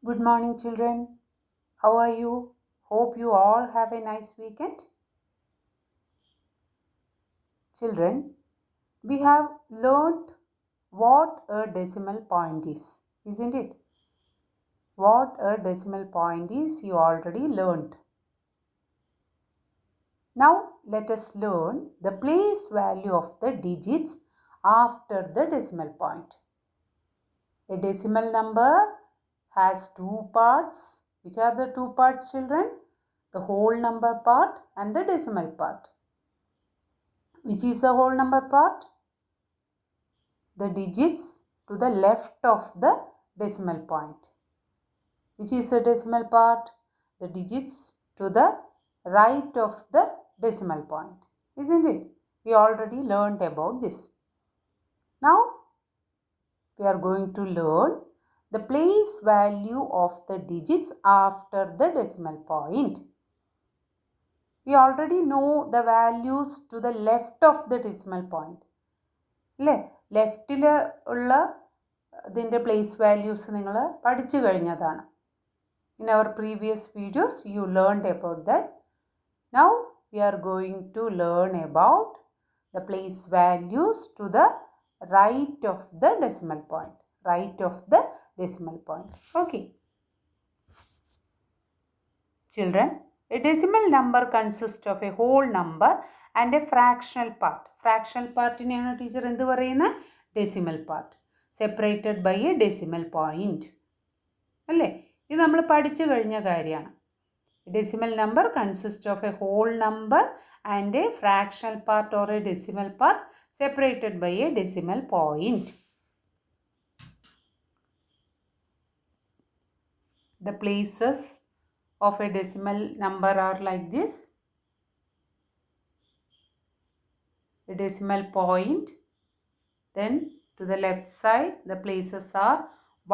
Good morning, children. How are you? Hope you all have a nice weekend. Children, we have learnt what a decimal point is, isn't it? What a decimal point is, you already learnt. Now, let us learn the place value of the digits after the decimal point. A decimal number has two parts. Which are the two parts, children? The whole number part and the decimal part. Which is the whole number part? The digits to the left of the decimal point. Which is the decimal part? The digits to the right of the decimal point. Isn't it? We already learned about this. Now, we are going to learn the place value of the digits after the decimal point. We already know the values to the left of the decimal point. അല്ലേ ലെഫ്റ്റിൽ ഉള്ള ഇതിൻ്റെ place values നിങ്ങൾ പഠിച്ചു കഴിഞ്ഞതാണ്. In our previous videos you learned about that. Now we are going to learn about the place values to the right of the decimal point. Right of the decimal point. Okay. Children, a decimal number consists of a whole number and a fractional part. Fractional partiനെയാണ് teacher എന്ത് പറയുന്നത്? Decimal part. Separated by a decimal point. അല്ലേ? ഇത് നമ്മൾ പഠിച്ചു കഴിഞ്ഞ കാര്യമാണ്. Decimal number consist of a whole number and a fractional part or a decimal part separated by a decimal point. The places of a decimal number are like this. The decimal point, then to the left side the places are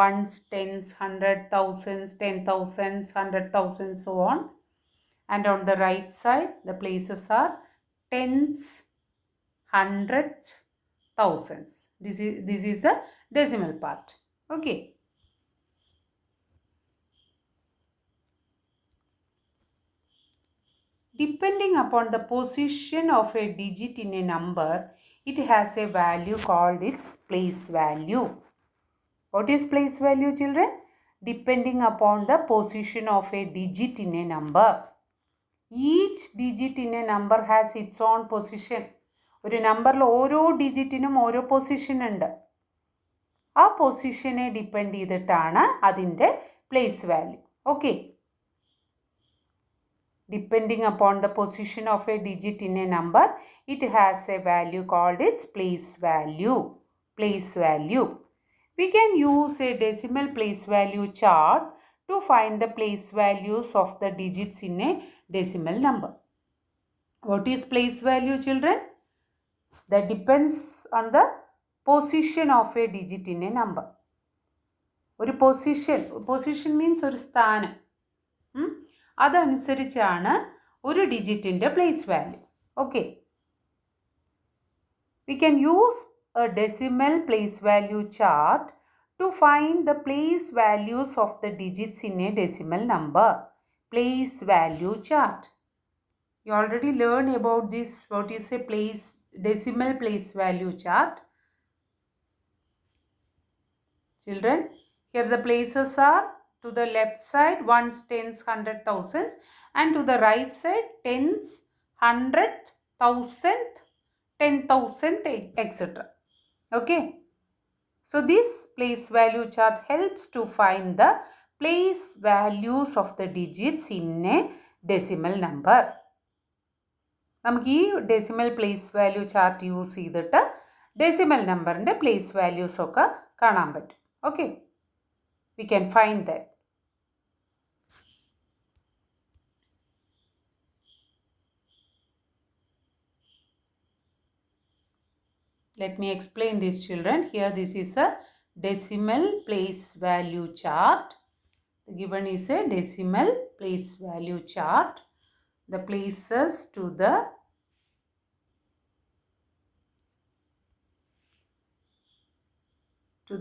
ones, tens, hundred, thousands, 10,000s, 100,000, so on. And on the right side the places are tens, hundreds, thousands. This is the decimal part. Okay. Depending upon the position of a digit in a number, it has a value called its place value. What is place value, children? Depending upon the position of a digit in a number. Each digit in a number has its own position. ഒരു നമ്പറിൽ ഓരോ ഡിജിറ്റിനും ഓരോ position ഉണ്ട്. ആ പൊസിഷനെ depend ചെയ്തിട്ടാണ് അതിൻ്റെ place value. Okay. Depending upon the position of a digit in a number, it has a value called its place value. Place value. We can use a decimal place value chart to find the place values of the digits in a decimal number. What is place value, children? That depends on the position of a digit in a number. ഒരു position means ഒരു സ്ഥാനം. അതനുസരിച്ചാണ് ഒരു ഡിജിറ്റിൻ്റെ place value. Okay. We can use a decimal place value chart to find the place values of the digits in a decimal number. Place value chart. You already learned about this. What is a decimal place value chart? Children, here the places are to the left side ones, tens, hundred, thousands, and to the right side tens, hundred, thousand, 10,000, etc. Okay. So this place value chart helps to find the place values of the digits in a decimal number. നമുക്ക് ഈ decimal place value chart use ചെയ്തിട്ട് decimal നമ്പറിൻ്റെ place values ഒക്കെ കാണാൻ പറ്റും. Okay. We can find that. Let me explain this, children. Here this is a decimal place value chart. Given is a decimal place value chart. The places to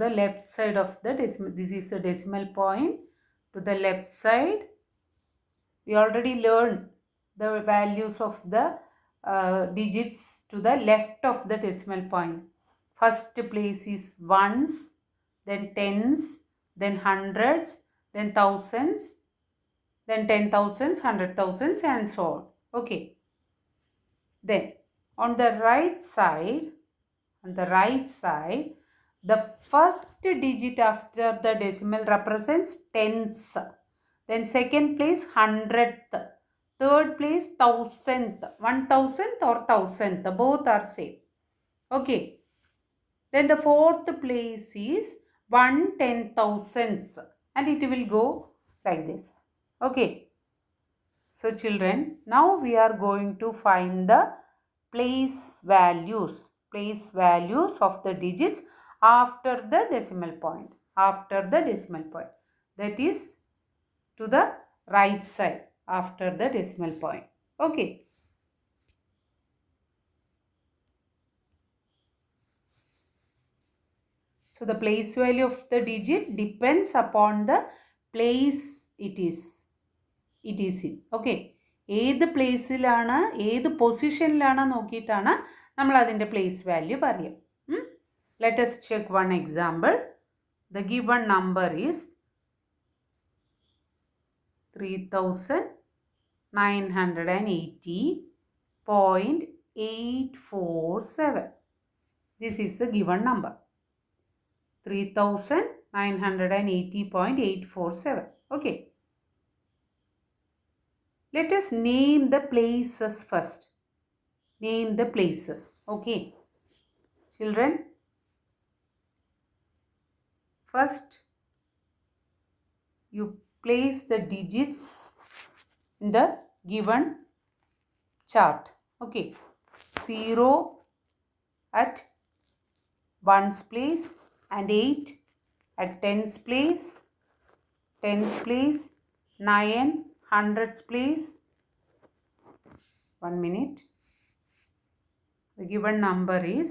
the left side of the decimal. This is the decimal point. to the left side. We already learned the values of the digits to the left of the decimal point. First place is ones, then tens, then hundreds, then thousands, then 10,000s, 100,000s and so on. Okay. Then on the right side, the first digit after the decimal represents tenths. Then second place hundredth. Third place thousandth. 1,000th or thousandth. Both are same. Okay. Then the fourth place is 1/10,000th. And it will go like this. Okay. So children, now we are going to find the place values of the digits after the decimal point. That is to the right side after the decimal point. Okay. So the place value of the digit depends upon the place it is in. Okay. ഏത് പ്ലേസിലാണ്, ഏത് പൊസിഷനിലാണ് നോക്കിയിട്ടാണ് നമ്മൾ അതിൻ്റെ place value പറയുക. Let us check one example. The given number is 3980.847. This is the given number. 3980.847. Okay. Let us name the places first. Name the places. Okay. Children, first you place the digits in the given chart. Okay. 0 at 1's place and 8 at 10's place, 9 100's place. 1 minute. The given number is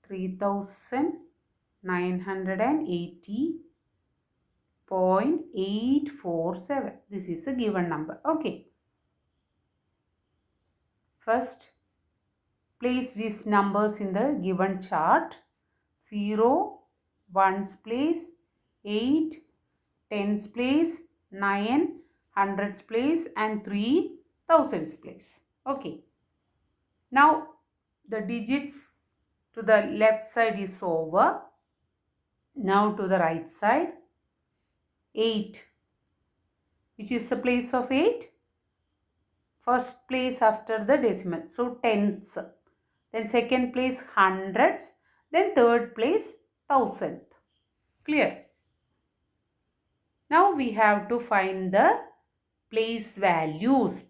3980.847. This is the given number. Okay. First, place these numbers in the given chart. 0, 1's place, 8, 10's place, 9, 100's place and 3,000's place. Okay. Now the digits to the left side is over. Now to the right side. 8. Which is the place of 8? First place after the decimal. So tenths. Then second place hundreds. Then third place thousandth. Clear? Now we have to find the place values.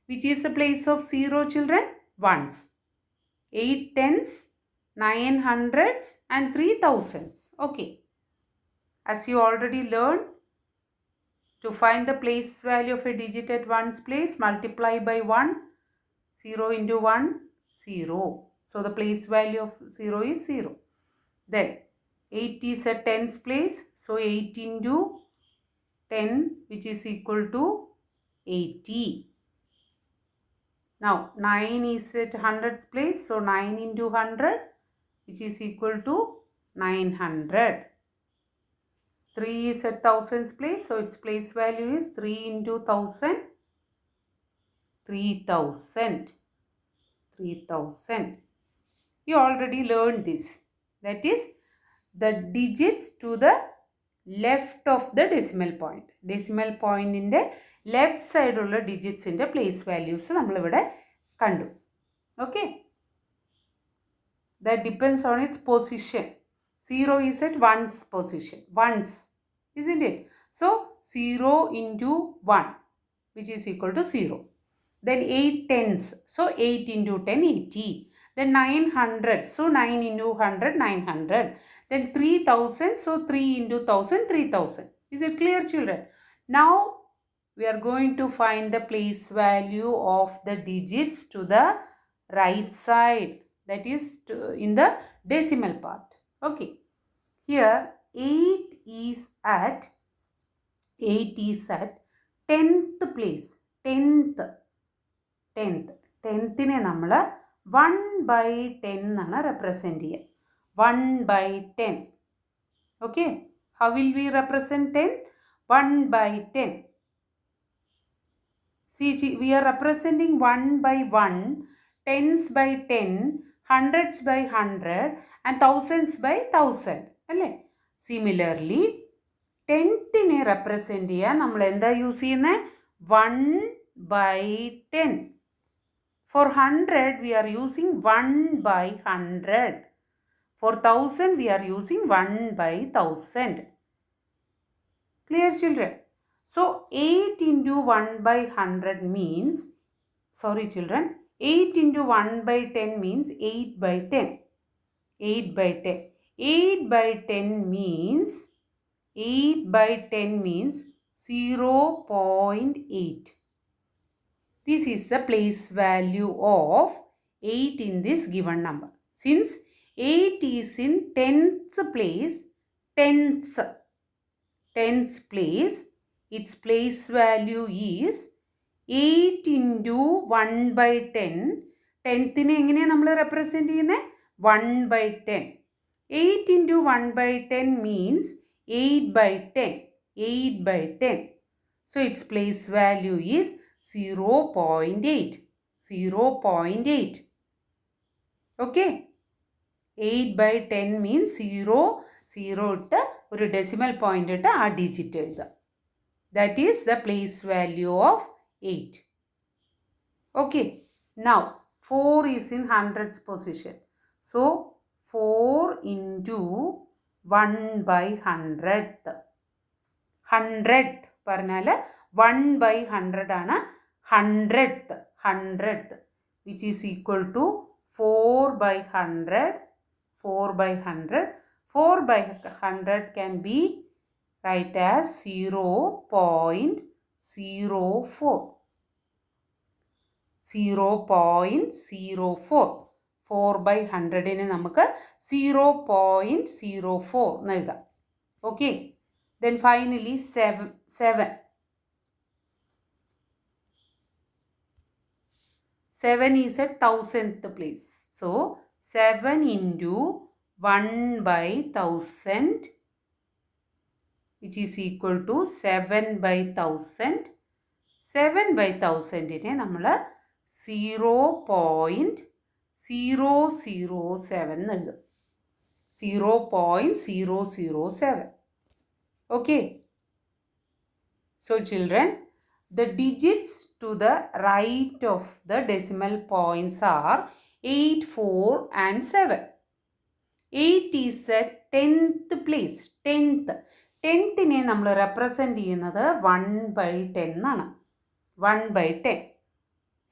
Which is the place of 0, children? Ones. 8 tens, 9 hundreds and 3,000s. Okay. As you already learned, to find the place value of a digit at 1's place, multiply by 1. 0 into 1, 0. So the place value of 0 is 0. Then 8 is at 10's place. So 8 into 10, which is equal to 80. Now 9 is at 100's place. So 9 into 100, which is equal to 900. 3 is at 1000's place. So its place value is 3 into 1000. 3000. You already learned this. That is the digits to the left of the decimal point. Decimal point in the left side of the digits in the place values. Okay. That depends on its position. 0 is at 1's position. Ones. Isn't it? So 0 into 1, which is equal to 0. Then 8 tens. So 8 into 10, 80. Then 900. So 9 into 100, 900. Then 3,000. So 3 into 1,000, 3,000. Is it clear, children? Now we are going to find the place value of the digits to the right side. That is in the decimal part. Okay. Here 8 is at 10th place. 10th-നെ നമ്മൾ 1/10 എന്നാണ് represent ചെയ്യുക. 1/10. Okay. How will we represent 10? 1/10. See, we are representing 1/1, tens by 10, hundreds by 100 and thousands by 1000. അല്ലേ? Similarly, 10th-നെ represent ചെയ്യാൻ നമ്മൾ എന്താ use ചെയ്യുന്നത്? 1/10. For 100, we are using 1/100. For 1000, we are using 1/1000. Clear, children? So, 8 into 1/100 means, sorry children, 8 into 1/10 means 8/10. 8/10. 8/10 means 0.8. This is the place value of 8 in this given number. Since 8 is in 10th place, 10th place, its place value is 8 into 1/10. 10th-നെ എങ്ങനെയാണ് നമ്മൾ represent ചെയ്യുന്നത്? 1/10. 8 into 1/10 means 8/10. 8/10. So, its place value is 0.8. 0.8. Okay. 8/10 means 0 ഇട്ട് ഒരു decimal point ഇട്ട് ആ digit എഴുതുക. That is the place value of 8. Okay. Now, 4 is in hundreds position. So, 4 into 1/100th. 100th പറഞ്ഞാൽ 1/100 ആണ്. 100th which is equal to 4/100. 4/100. 4/100 can be write as 0.04. 0.04. 4/100-നെ നമുക്ക് 0.04 എന്ന് എഴുതാം. Okay. Then finally 7. 7 is at 1000th place. So, 7 into 1/1000 which is equal to 7/1000. 7/1000-നെ നമ്മൾ 0.007 എന്ന് എഴുതും. 0.007. Okay. So, children, the digits to the right of the decimal points are 8, 4 and 7. 8 is at 10th place. 10th-നെ നമ്മൾ represent ചെയ്യുന്നത് 1/10 ആണ്. 1/10.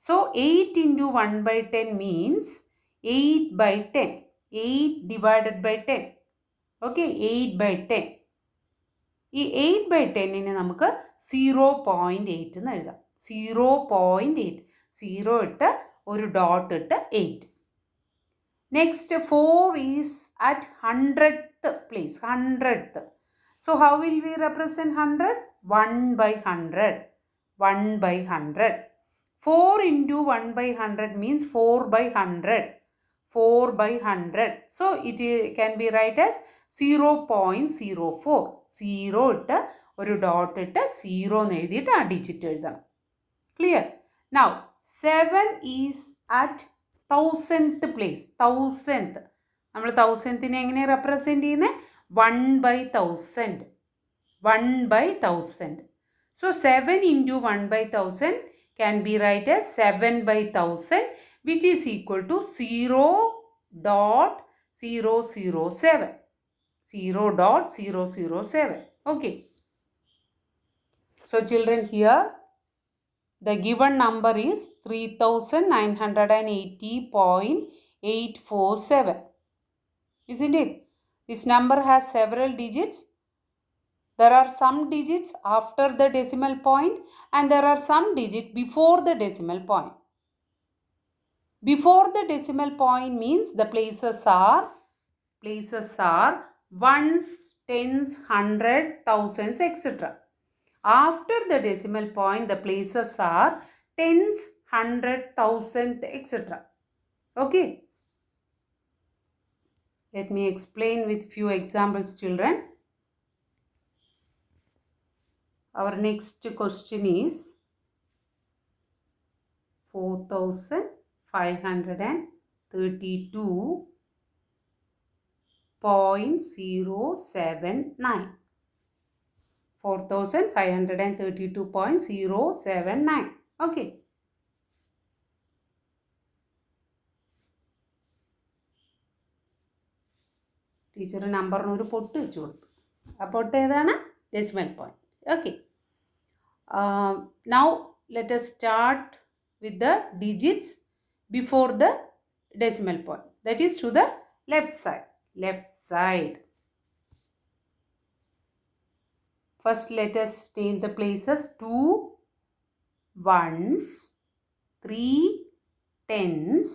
So, 8 into 1/10 means 8/10. 8 divided by 10. Okay, 8/10. ഈ 8/10-നെ നമുക്ക് 0.8 എന്ന് എഴുതാം. 0.8. 0 ഇട്ട് ഒരു ഡോട്ട് ഇട്ട് 8. Next, 4 is at 100th place. 100th. So, how will we represent 100? 1/100. 1/100. 4 into 1/100 means 4/100. 4/100. So, it can be write as 0.04. 0 ഇട്ട് ഒരു ഡോട്ട് ഇട്ട് 0 എന്ന് എഴുതിയിട്ട് ആ ഡിജിറ്റ് എഴുതണം. Clear? Now, 7 is at 1000th place. 1000th. നമ്മൾ 1000-നെ എങ്ങനെ റെപ്രസെൻറ്റ് ചെയ്യുന്നത്? 1/1000. 1/1000. So, 7 into 1/1000 can be write as 7/1000 which is equal to 0.007. 0.007. Okay. So, children, here the given number is 3980.847. Isn't it? This number has several digits. There are some digits after the decimal point and there are some digits before the decimal point. Before the decimal point means the places are ones, tens, hundred, thousands, etc. After the decimal point, the places are tens, hundred, thousand, etc. Okay. Let me explain with few examples, children. Our next question is 4532.079. 4532.079. Okay. Teacher നമ്പറിന് ഒരു പൊട്ട് വെച്ച് കൊടുത്തു. ആ പൊട്ട് ഏതാണ്? Decimal point. Okay. Now let us start with the digits before the decimal point. That is to the left side. Left side. First let us name the places. 2 ones, 3 tens,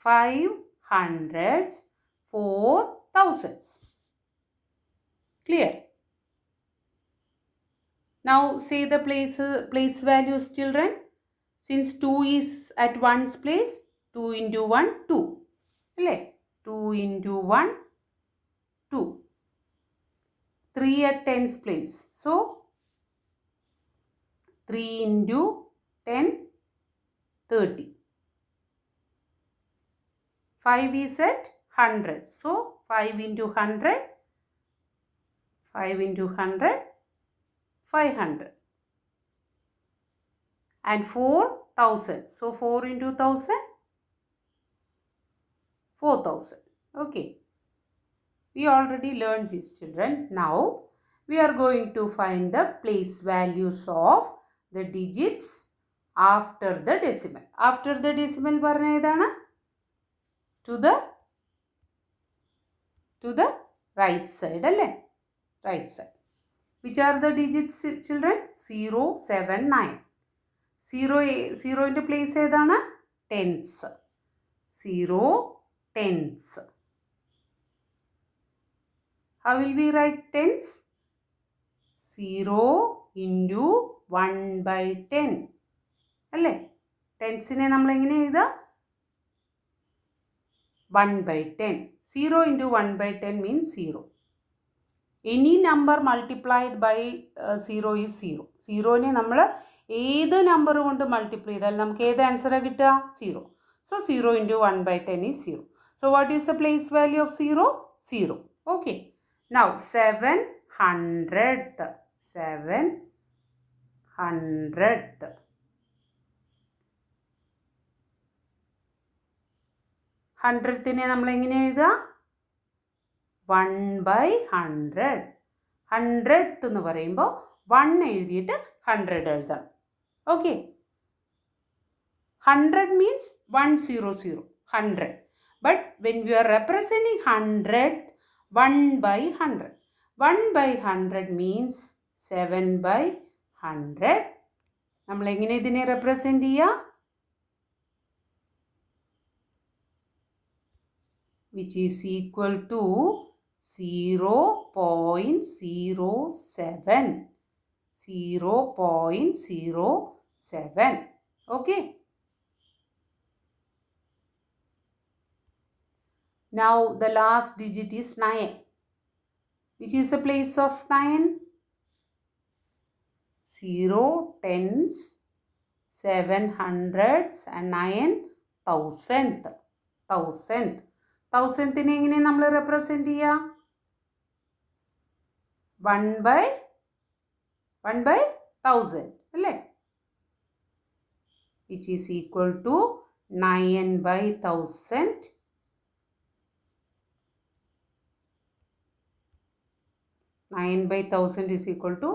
5 hundreds, 4 thousands. Clear? Now say the place values, children. Since 2 is at 1's place, 2 into 1, 2. 2 into 1, 2. 3 at 10's place. So 3 into 10, 30. 5 is at 100. So 5 into 100, 5 into 100, 500. And 4,000. So 4 into 1,000, 4,000. Okay. We already learned this, children. Now we are going to find the place values of the digits after the decimal. After the decimal പറഞ്ഞ ഏതാണ്? To the right side അല്ലേ? Right side. Which are the digits, children? 0, 7, 9. 0 ന്റെ place ഏതാണ്? Tens. 0 tens. How will we write tens? 0 into 1 by 10. അല്ലേ? ടെൻസിനെ നമ്മൾ എങ്ങനെ എഴുതുക? 1 by 10. 0 into 1 by 10 means 0. Any number multiplied by 0 is 0. 0നെ നമ്മൾ ഏത് നമ്പർ കൊണ്ട് മൾട്ടിപ്ലൈ ചെയ്താൽ നമുക്ക് ഏത് ആൻസറാണ് കിട്ടുക? 0. So 0 into 1 by 10 is 0. So what is the place value of 0? 0. Okay. Now 700th. 700th. 100നെ നമ്മൾ എങ്ങനെ എഴുതുക? 1 by 100. 100th എന്ന് പറയുമ്പോൾ 1 എഴുതിയിട്ട് 100 എഴുതണം. Okay. 100 means 100. 100. But when we are representing 100th, 1 by 100. 1 by 100 means 7 by 100. നമ്മൾ എങ്ങനെ ഇതിനെ റെപ്രസെൻറ്റ് ചെയ്യുക? Which is equal to 0.07. 0.07. Okay. Now the last digit is 9. Which is the place of 9? 0, tens, 700s and 9 thousandth. തൗസൻഡിനെ എങ്ങനെ നമ്മൾ represent ചെയ്യുക? 1 by 1000 അല്ലേ? Which is equal to 9 by 1000. 9 by 1000 is equal to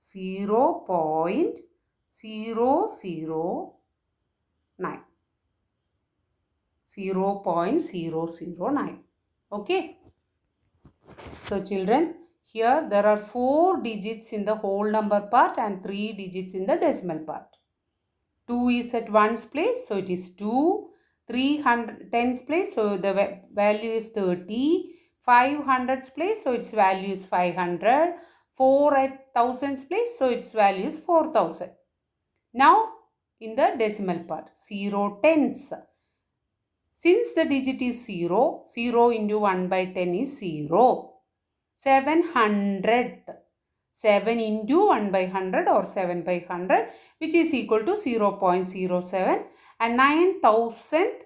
0.009. 0.009. Okay. So children, here there are 4 digits in the whole number part and 3 digits in the decimal part. 2 is at 1's place, so it is 2. 300 tens place, so the value is 30. 500s place, so its value is 500. 4 at thousands place, so its value is 4000. Now in the decimal part, 0 tenths. Since the digit is 0, 0 into 1 by 10 is 0. 700th. 7 into 1 by 100 or 7 by 100, which is equal to 0.07, and 9,000th.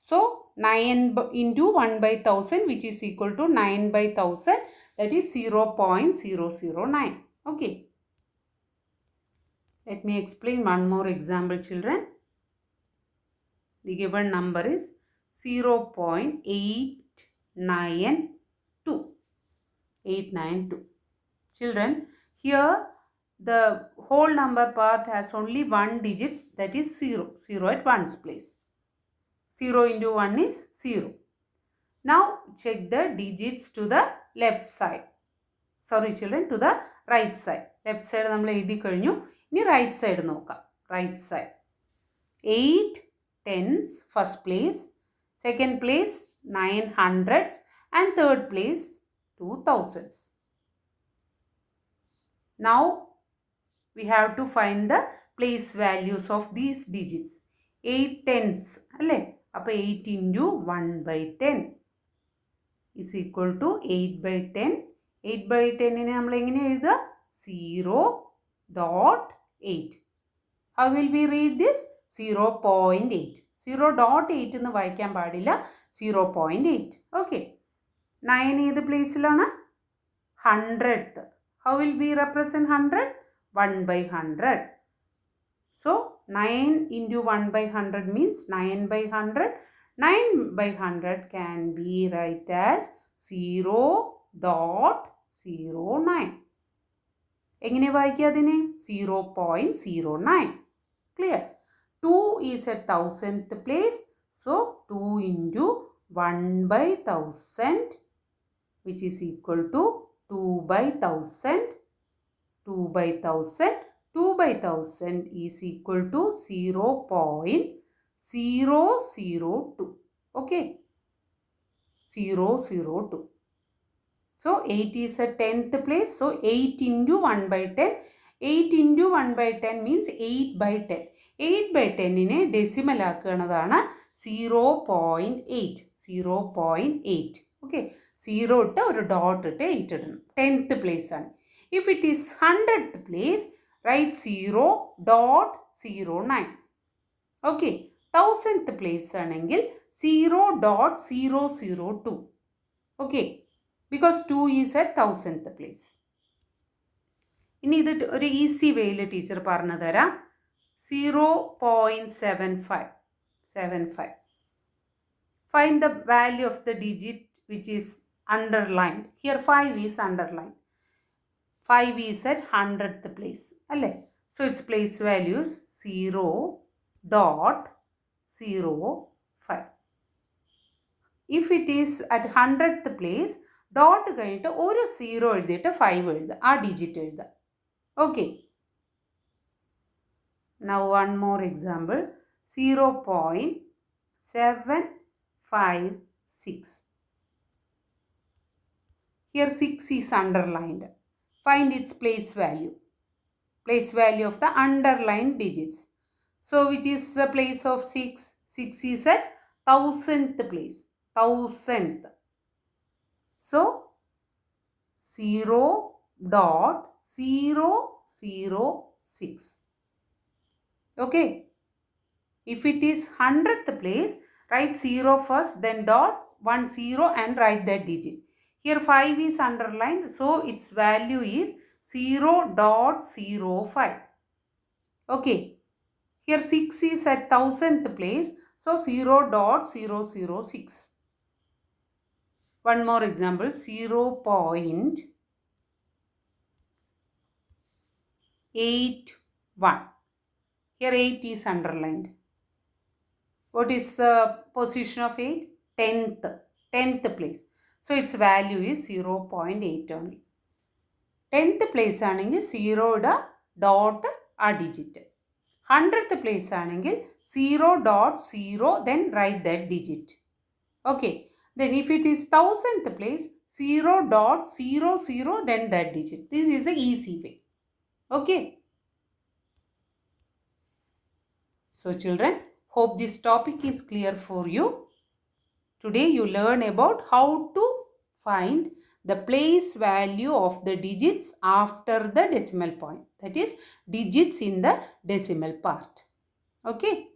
So 9 into 1 by 1000, which is equal to 9 by 1000, that is 0.009. Okay. Let me explain one more example, children. The given number is 0.892. 892. Children, here the whole number part has only one digit, that is 0. 0 at ones place. 0 into 1 is 0. Now check the digits to the left side. Sorry children, to the right side. Left side നമ്മൾ എഴുതി കഴിഞ്ഞു. ഇനി right side നോക്കാം. Right side. 8 tens first place, second place 900s, and third place 2000s. Now we have to find the place values of these digits. 8 tenths അല്ലേ? അപ്പോൾ 8 into 1 by 10 is equal to 8 by 10. 8 by 10 നമ്മൾ എങ്ങനെ എഴുതുക? 0.8. How will we read this? 0.8. 0.8 എന്ന് വായിക്കാൻ പാടില്ല. 0.8. Okay. 9 ഏത് പ്ലേസിലാണ്? 100th. How will we represent 100? 1 by 100. So 9 into 1 by 100 means 9 by 100. 9 by 100 can be write as 0.09. എങ്ങനെ വായിക്കുക അതിനെ? 0.09. Clear? 2 is at 1000th place. So 2 into 1 by 1000, which is equal to 2 by 1000. 2 by 1000. 2 by 1000 is equal to 0.002. Okay. 002. So 8 is at 10th place. So 8 into 1 by 10. 8 into 1 by 10 means 8 by 10. 8 by 10 decimal ആക്കുന്നതാണ് 0.8. 0.8. Okay. 0 ഇട്ട് ഒരു dot ഇട്ട് 8 ഇടണം. 10th place ആണ്. If it is 100th place, write 0.09. Okay. 1000th place ആണെങ്കിൽ 0.002. Okay. Because 2 is at 1000th place. ഇനി ഇത് ഒരു easy വേയിൽ ടീച്ചർ പറഞ്ഞു തരാം. 0.75. Find the value of the digit which is underlined. Here 5 is underlined. 5 is at 100th place. അല്ലേ? So its place value is 0.05. If it is at 100th place, dot കഴിഞ്ഞിട്ട് ഒരു 0 എഴുതിയിട്ട് 5 എഴുതുക. ആ ഡിജിറ്റ് എഴുതുക. Okay. Now one more example. 0.756. Here 6 is underlined. Find its place value. Place value of the underlined digits. So which is the place of 6? 6 is at 1000th place. 1000th. So 0.006. Okay. If it is 100th place, write 0 first, then dot, 1 0 and write that digit. Here 5 is underlined, so its value is 0.05. Okay. Here 6 is at 1000th place, so 0.006. One more example, 0.81. Here 8 is underlined. What is the position of 8? 10th place. So its value is 0.8 only. 10th place ആണെങ്കിൽ 0 dot ആ digit. 100th place ആണെങ്കിൽ 0.0 then write that digit. Okay. Then if it is 1000th place, 0.00 then that digit. This is the easy way. Okay. So children, hope this topic is clear for you. Today you learn about how to find the place value of the digits after the decimal point. That is digits in the decimal part. Okay.